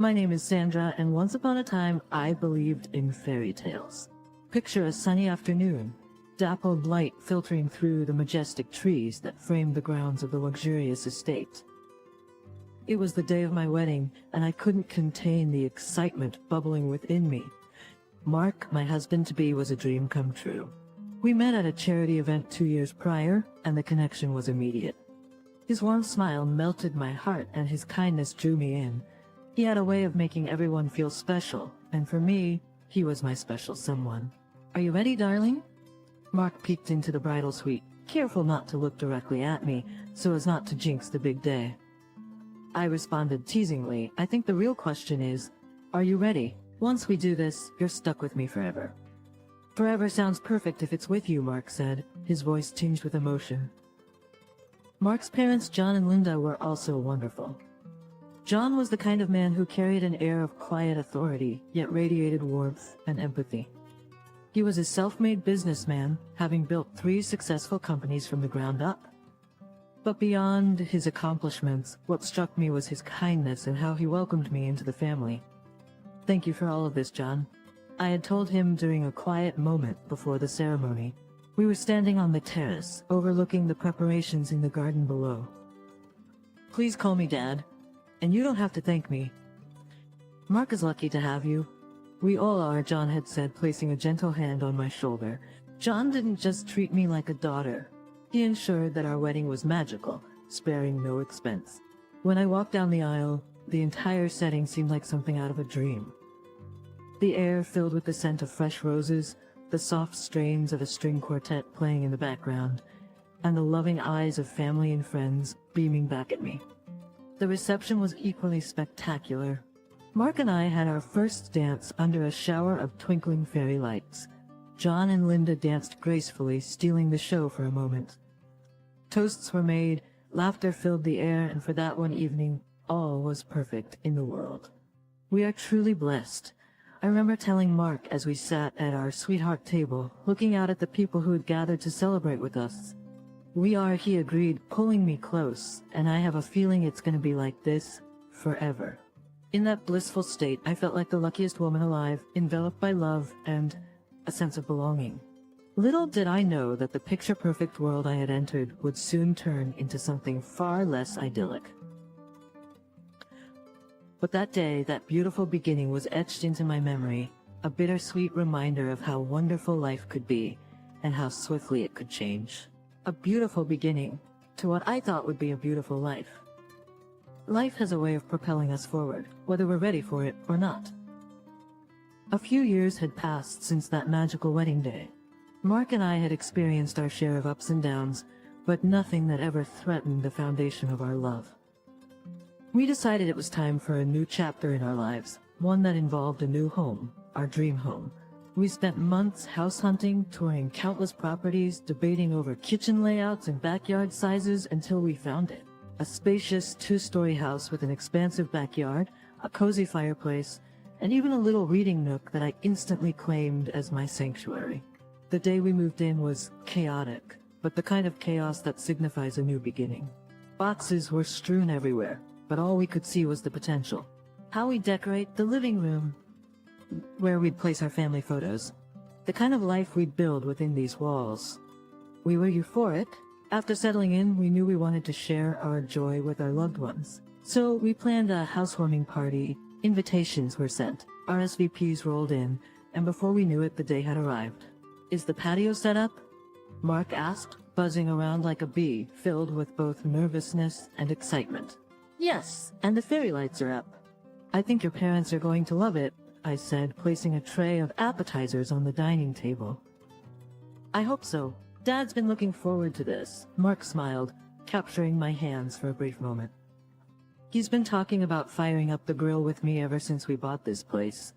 My name is Sandra, and once upon a time, I believed in fairy tales. Picture a sunny afternoon, dappled light filtering through the majestic trees that framed the grounds of the luxurious estate. It was the day of my wedding, and I couldn't contain the excitement bubbling within me. Mark, my husband-to-be, was a dream come true. We met at a charity event 2 years prior, and the connection was immediate. His warm smile melted my heart, and his kindness drew me in. He had a way of making everyone feel special, and for me, he was my special someone. "Are you ready, darling?" Mark peeked into the bridal suite, careful not to look directly at me, so as not to jinx the big day. I responded teasingly, "I think the real question is, are you ready? Once we do this, you're stuck with me forever." "Forever sounds perfect if it's with you," Mark said, his voice tinged with emotion. Mark's parents, John and Linda, were also wonderful. John was the kind of man who carried an air of quiet authority, yet radiated warmth and empathy. He was a self-made businessman, having built 3 successful companies from the ground up. But beyond his accomplishments, what struck me was his kindness and how he welcomed me into the family. "Thank you for all of this, John," I had told him during a quiet moment before the ceremony. We were standing on the terrace, overlooking the preparations in the garden below. "Please call me Dad, and you don't have to thank me. Mark is lucky to have you." "We all are," John had said, placing a gentle hand on my shoulder. John didn't just treat me like a daughter. He ensured that our wedding was magical, sparing no expense. When I walked down the aisle, the entire setting seemed like something out of a dream. The air filled with the scent of fresh roses, the soft strains of a string quartet playing in the background, and the loving eyes of family and friends beaming back at me. The reception was equally spectacular. Mark and I had our first dance under a shower of twinkling fairy lights. John and Linda danced gracefully, stealing the show for a moment. Toasts were made, laughter filled the air, and for that one evening, all was perfect in the world. We are truly blessed. I remember telling Mark as we sat at our sweetheart table, looking out at the people who had gathered to celebrate with us. "We are," he agreed, pulling me close, "and I have a feeling it's going to be like this forever." In that blissful state, I felt like the luckiest woman alive, enveloped by love and a sense of belonging. Little did I know that the picture-perfect world I had entered would soon turn into something far less idyllic. But that day, that beautiful beginning was etched into my memory, a bittersweet reminder of how wonderful life could be and how swiftly it could change. A beautiful beginning to what I thought would be a beautiful life. Life has a way of propelling us forward, whether we're ready for it or not. A few years had passed since that magical wedding day. Mark and I had experienced our share of ups and downs, but nothing that ever threatened the foundation of our love. We decided it was time for a new chapter in our lives, one that involved a new home, our dream home. We spent months house hunting, touring countless properties, debating over kitchen layouts and backyard sizes until we found it. A spacious 2-story house with an expansive backyard, a cozy fireplace, and even a little reading nook that I instantly claimed as my sanctuary. The day we moved in was chaotic, but the kind of chaos that signifies a new beginning. Boxes were strewn everywhere, but all we could see was the potential. How we decorate the living room, where we'd place our family photos, the kind of life we'd build within these walls. We were euphoric. After settling in, we knew we wanted to share our joy with our loved ones. So we planned a housewarming party. Invitations were sent, RSVPs rolled in, and before we knew it, the day had arrived. "Is the patio set up?" Mark asked, buzzing around like a bee, filled with both nervousness and excitement. "Yes, and the fairy lights are up." "I think your parents are going to love it," I said, placing a tray of appetizers on the dining table. "I hope so. Dad's been looking forward to this." Mark smiled, capturing my hands for a brief moment. "He's been talking about firing up the grill with me ever since we bought this place.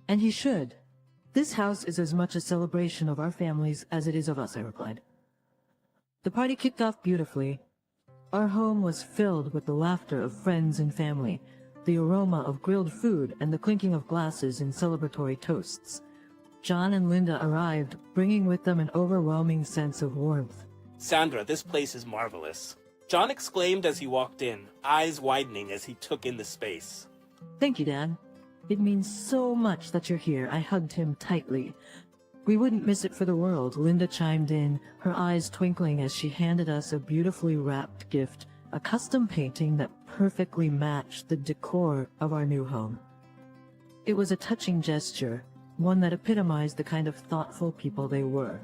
And he should. This house is as much a celebration of our families as it is of us," I replied. The party kicked off beautifully. Our home was filled with the laughter of friends and family, the aroma of grilled food, and the clinking of glasses in celebratory toasts. John and Linda arrived, bringing with them an overwhelming sense of warmth. "Sandra, this place is marvelous," John exclaimed as he walked in, eyes widening as he took in the space. Thank you, Dad. It means so much that you're here. I hugged him tightly. We wouldn't miss it for the world, Linda chimed in, her eyes twinkling as she handed us a beautifully wrapped gift, a custom painting that perfectly matched the decor of our new home. It was a touching gesture, one that epitomized the kind of thoughtful people they were.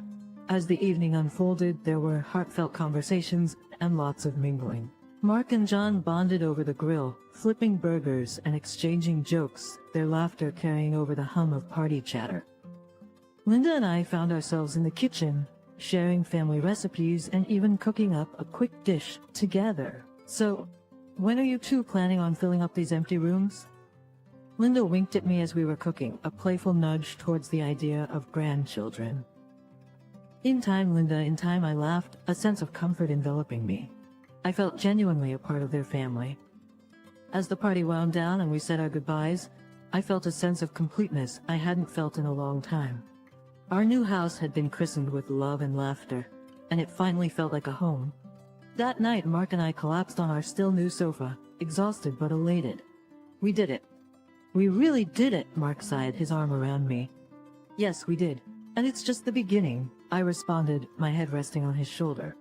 As the evening unfolded, there were heartfelt conversations and lots of mingling. Mark and John bonded over the grill, flipping burgers and exchanging jokes, their laughter carrying over the hum of party chatter. Linda and I found ourselves in the kitchen, sharing family recipes and even cooking up a quick dish together. So, when are you two planning on filling up these empty rooms? Linda winked at me as we were cooking, a playful nudge towards the idea of grandchildren. In time, Linda, in time, I laughed, a sense of comfort enveloping me. I felt genuinely a part of their family. As the party wound down and we said our goodbyes, I felt a sense of completeness I hadn't felt in a long time. Our new house had been christened with love and laughter, and it finally felt like a home. That night, Mark and I collapsed on our still new sofa, exhausted but elated. We did it. We really did it, Mark sighed, his arm around me. Yes, we did. And it's just the beginning, I responded, my head resting on his shoulder.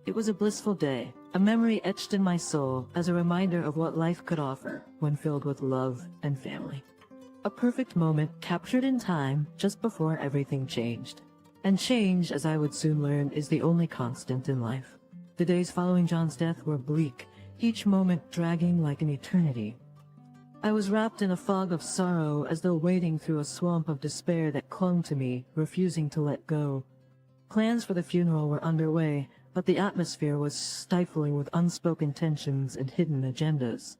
It was a blissful day, a memory etched in my soul as a reminder of what life could offer when filled with love and family. A perfect moment captured in time just before everything changed. And change, as I would soon learn, is the only constant in life. The days following John's death were bleak, each moment dragging like an eternity. I was wrapped in a fog of sorrow as though wading through a swamp of despair that clung to me, refusing to let go. Plans for the funeral were underway, but the atmosphere was stifling with unspoken tensions and hidden agendas.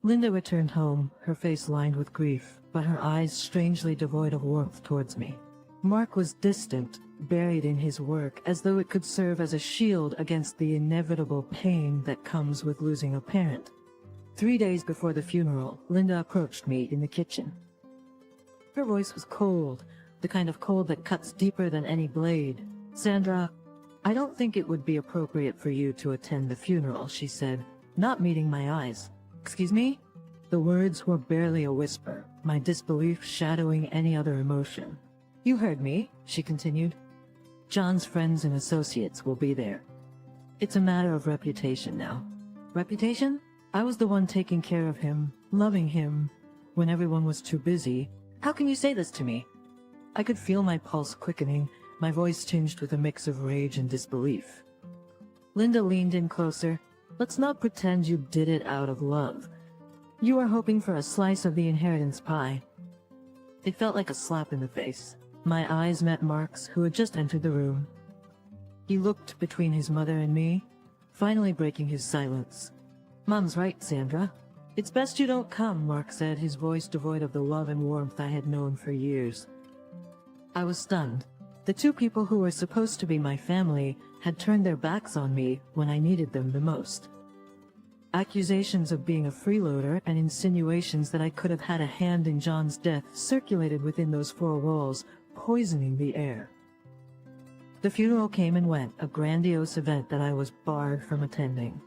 Linda returned home, her face lined with grief, but her eyes strangely devoid of warmth towards me. Mark was distant, buried in his work, as though it could serve as a shield against the inevitable pain that comes with losing a parent. 3 days before the funeral, Linda approached me in the kitchen. Her voice was cold, the kind of cold that cuts deeper than any blade. Sandra, I don't think it would be appropriate for you to attend the funeral, she said, not meeting my eyes. Excuse me? The words were barely a whisper, my disbelief shadowing any other emotion. You heard me, she continued. John's friends and associates will be there. It's a matter of reputation now. Reputation? I was the one taking care of him, loving him, when everyone was too busy. How can you say this to me? I could feel my pulse quickening, my voice tinged with a mix of rage and disbelief. Linda leaned in closer. Let's not pretend you did it out of love. You were hoping for a slice of the inheritance pie. It felt like a slap in the face. My eyes met Mark's, who had just entered the room. He looked between his mother and me, finally breaking his silence. Mom's right, Sandra. It's best you don't come, Mark said, his voice devoid of the love and warmth I had known for years. I was stunned. The two people who were supposed to be my family had turned their backs on me when I needed them the most. Accusations of being a freeloader and insinuations that I could have had a hand in John's death circulated within those four walls, poisoning the air. The funeral came and went, a grandiose event that I was barred from attending.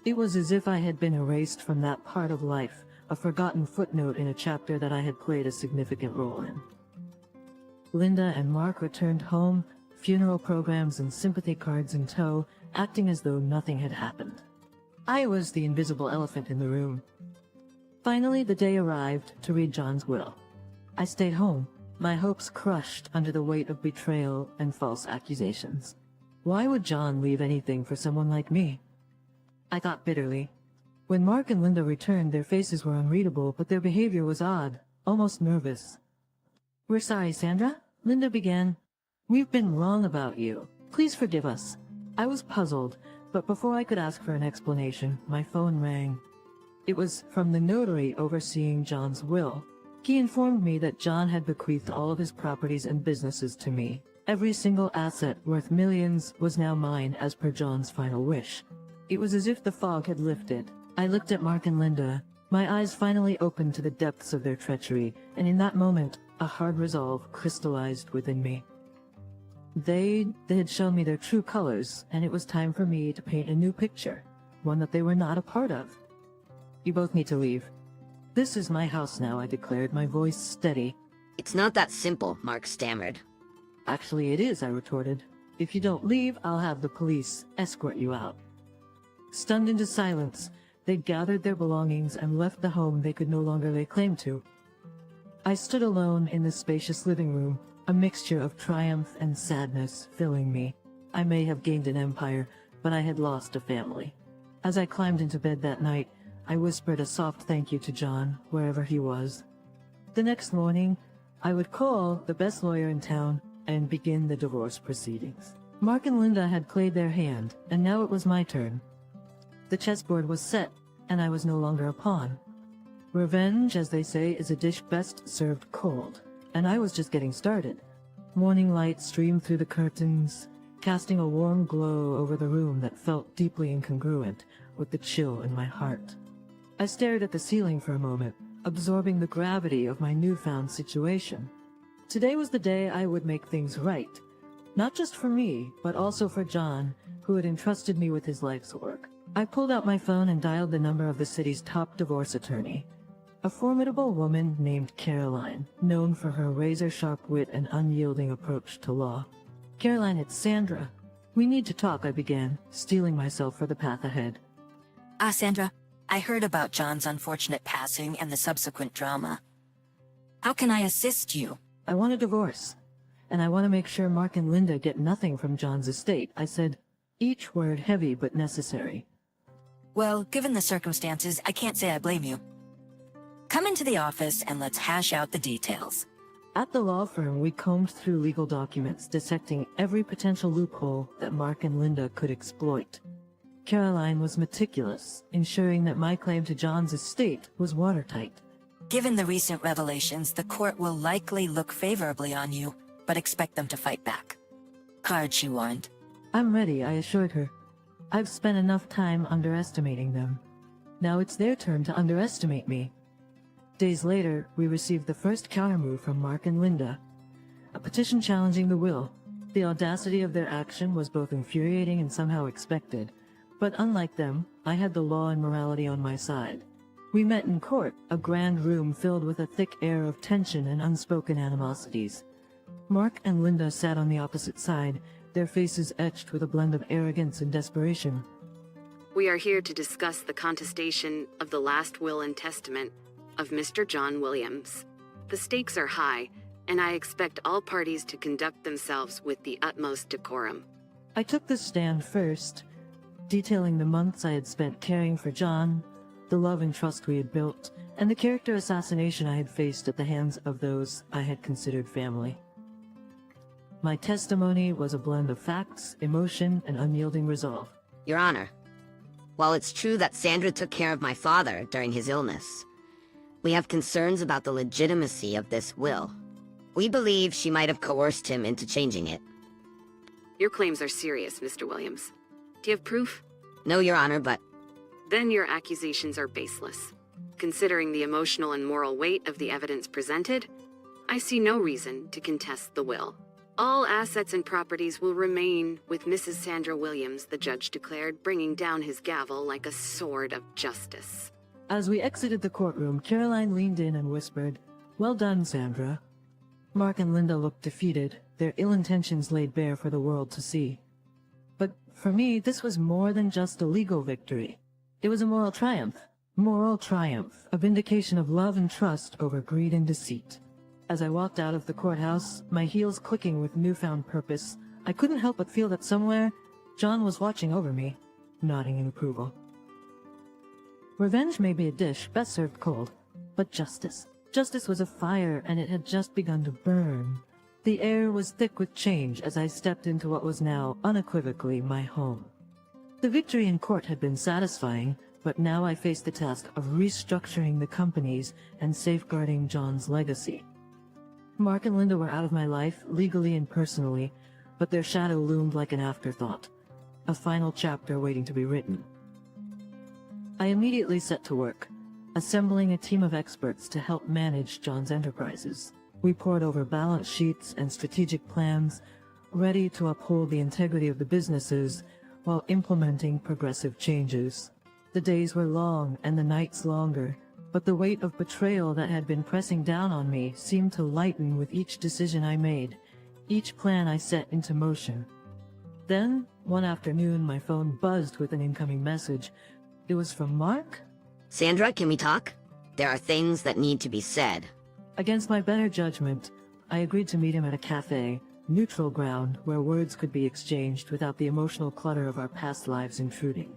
It was as if I had been erased from that part of life, a forgotten footnote in a chapter that I had played a significant role in. Linda and Mark returned home, funeral programs and sympathy cards in tow, acting as though nothing had happened. I was the invisible elephant in the room. Finally, the day arrived to read John's will. I stayed home, my hopes crushed under the weight of betrayal and false accusations. Why would John leave anything for someone like me? I thought bitterly. When Mark and Linda returned, their faces were unreadable, but their behavior was odd, almost nervous. We're sorry, Sandra, Linda began. We've been wrong about you. Please forgive us. I was puzzled, but before I could ask for an explanation, my phone rang. It was from the notary overseeing John's will. He informed me that John had bequeathed all of his properties and businesses to me. Every single asset worth millions was now mine as per John's final wish. It was as if the fog had lifted. I looked at Mark and Linda. My eyes finally opened to the depths of their treachery, and in that moment, a hard resolve crystallized within me. They had shown me their true colors, and it was time for me to paint a new picture, one that they were not a part of. You both need to leave. This is my house now, I declared, my voice steady. It's not that simple, Mark stammered. Actually, it is, I retorted. If you don't leave, I'll have the police escort you out. Stunned into silence, they gathered their belongings and left the home they could no longer lay claim to. I stood alone in the spacious living room, a mixture of triumph and sadness filling me. I may have gained an empire, but I had lost a family. As I climbed into bed that night, I whispered a soft thank you to John, wherever he was. The next morning, I would call the best lawyer in town and begin the divorce proceedings. Mark and Linda had played their hand, and now it was my turn. The chessboard was set, and I was no longer a pawn. Revenge, as they say, is a dish best served cold, and I was just getting started. Morning light streamed through the curtains, casting a warm glow over the room that felt deeply incongruent with the chill in my heart. I stared at the ceiling for a moment, absorbing the gravity of my newfound situation. Today was the day I would make things right, not just for me, but also for John, who had entrusted me with his life's work. I pulled out my phone and dialed the number of the city's top divorce attorney, a formidable woman named Caroline, known for her razor-sharp wit and unyielding approach to law. Caroline, it's Sandra. We need to talk, I began, steeling myself for the path ahead. Sandra, I heard about John's unfortunate passing and the subsequent drama. How can I assist you? I want a divorce, and I want to make sure Mark and Linda get nothing from John's estate, I said, each word heavy but necessary. Well, given the circumstances, I can't say I blame you. Come into the office and let's hash out the details. At the law firm, we combed through legal documents, dissecting every potential loophole that Mark and Linda could exploit. Caroline was meticulous, ensuring that my claim to John's estate was watertight. Given the recent revelations, the court will likely look favorably on you, but expect them to fight back. Hard, she warned. I'm ready, I assured her. I've spent enough time underestimating them. Now it's their turn to underestimate me. Days later, we received the first countermove from Mark and Linda, a petition challenging the will. The audacity of their action was both infuriating and somehow expected, but unlike them, I had the law and morality on my side. We met in court, a grand room filled with a thick air of tension and unspoken animosities. Mark and Linda sat on the opposite side, their faces etched with a blend of arrogance and desperation. We are here to discuss the contestation of the last will and testament of Mr. John Williams. The stakes are high, and I expect all parties to conduct themselves with the utmost decorum. I took the stand first, detailing the months I had spent caring for John, the love and trust we had built, and the character assassination I had faced at the hands of those I had considered family. My testimony was a blend of facts, emotion, and unyielding resolve. Your Honor, while it's true that Sandra took care of my father during his illness, we have concerns about the legitimacy of this will. We believe she might have coerced him into changing it. Your claims are serious, Mr. Williams. Do you have proof? No, Your Honor, but... Then your accusations are baseless. Considering the emotional and moral weight of the evidence presented, I see no reason to contest the will. All assets and properties will remain with Mrs. Sandra Williams, the judge declared, bringing down his gavel like a sword of justice. As we exited the courtroom, Caroline leaned in and whispered, "Well done, Sandra." Mark and Linda looked defeated, their ill intentions laid bare for the world to see. But for me, this was more than just a legal victory. It was a moral triumph. A vindication of love and trust over greed and deceit. As I walked out of the courthouse, my heels clicking with newfound purpose, I couldn't help but feel that somewhere, John was watching over me, nodding in approval. Revenge may be a dish best served cold, but justice. Justice was a fire, and it had just begun to burn. The air was thick with change as I stepped into what was now unequivocally my home. The victory in court had been satisfying, but now I faced the task of restructuring the companies and safeguarding John's legacy. Mark and Linda were out of my life, legally and personally, but their shadow loomed like an afterthought, a final chapter waiting to be written. I immediately set to work, assembling a team of experts to help manage John's enterprises. We pored over balance sheets and strategic plans, ready to uphold the integrity of the businesses while implementing progressive changes. The days were long and the nights longer, but the weight of betrayal that had been pressing down on me seemed to lighten with each decision I made, each plan I set into motion. Then, one afternoon, my phone buzzed with an incoming message. It was from Mark? Sandra, can we talk? There are things that need to be said. Against my better judgment, I agreed to meet him at a cafe, neutral ground where words could be exchanged without the emotional clutter of our past lives intruding.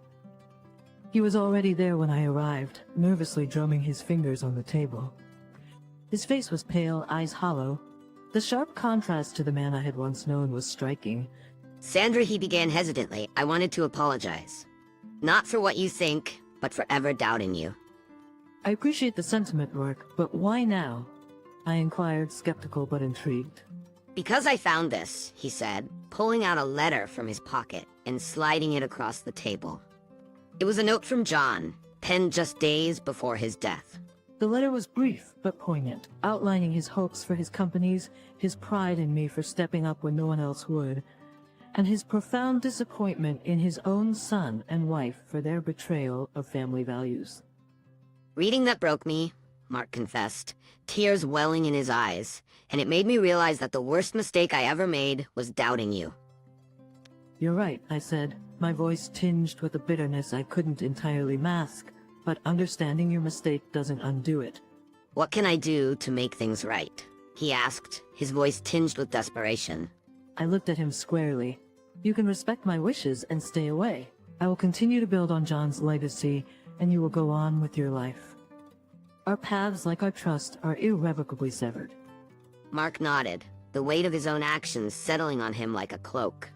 He was already there when I arrived, nervously drumming his fingers on the table. His face was pale, eyes hollow. The sharp contrast to the man I had once known was striking. Sandra, he began hesitantly. I wanted to apologize. Not for what you think, but for ever doubting you. I appreciate the sentiment, Mark, but why now? I inquired, skeptical but intrigued. Because I found this, he said, pulling out a letter from his pocket and sliding it across the table. It was a note from John, penned just days before his death. The letter was brief but poignant, outlining his hopes for his companies, his pride in me for stepping up when no one else would, and his profound disappointment in his own son and wife for their betrayal of family values. Reading that broke me, Mark confessed, tears welling in his eyes, and it made me realize that the worst mistake I ever made was doubting you. You're right, I said, my voice tinged with a bitterness I couldn't entirely mask, but understanding your mistake doesn't undo it. What can I do to make things right? He asked, his voice tinged with desperation. I looked at him squarely. You can respect my wishes and stay away. I will continue to build on John's legacy, and you will go on with your life. Our paths, like our trust, are irrevocably severed. Mark nodded, the weight of his own actions settling on him like a cloak.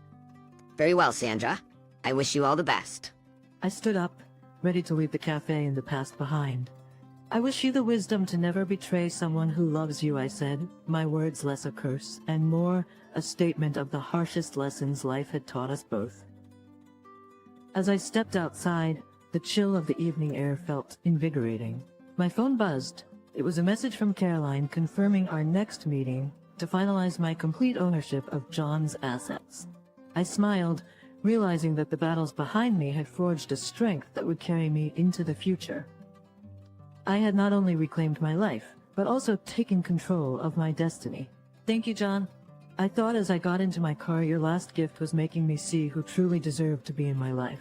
Very well, Sandra. I wish you all the best. I stood up, ready to leave the cafe and the past behind. I wish you the wisdom to never betray someone who loves you, I said, my words less a curse, and more a statement of the harshest lessons life had taught us both. As I stepped outside, the chill of the evening air felt invigorating. My phone buzzed. It was a message from Caroline confirming our next meeting to finalize my complete ownership of John's assets. I smiled, realizing that the battles behind me had forged a strength that would carry me into the future. I had not only reclaimed my life, but also taken control of my destiny. Thank you, John. I thought as I got into my car your last gift was making me see who truly deserved to be in my life.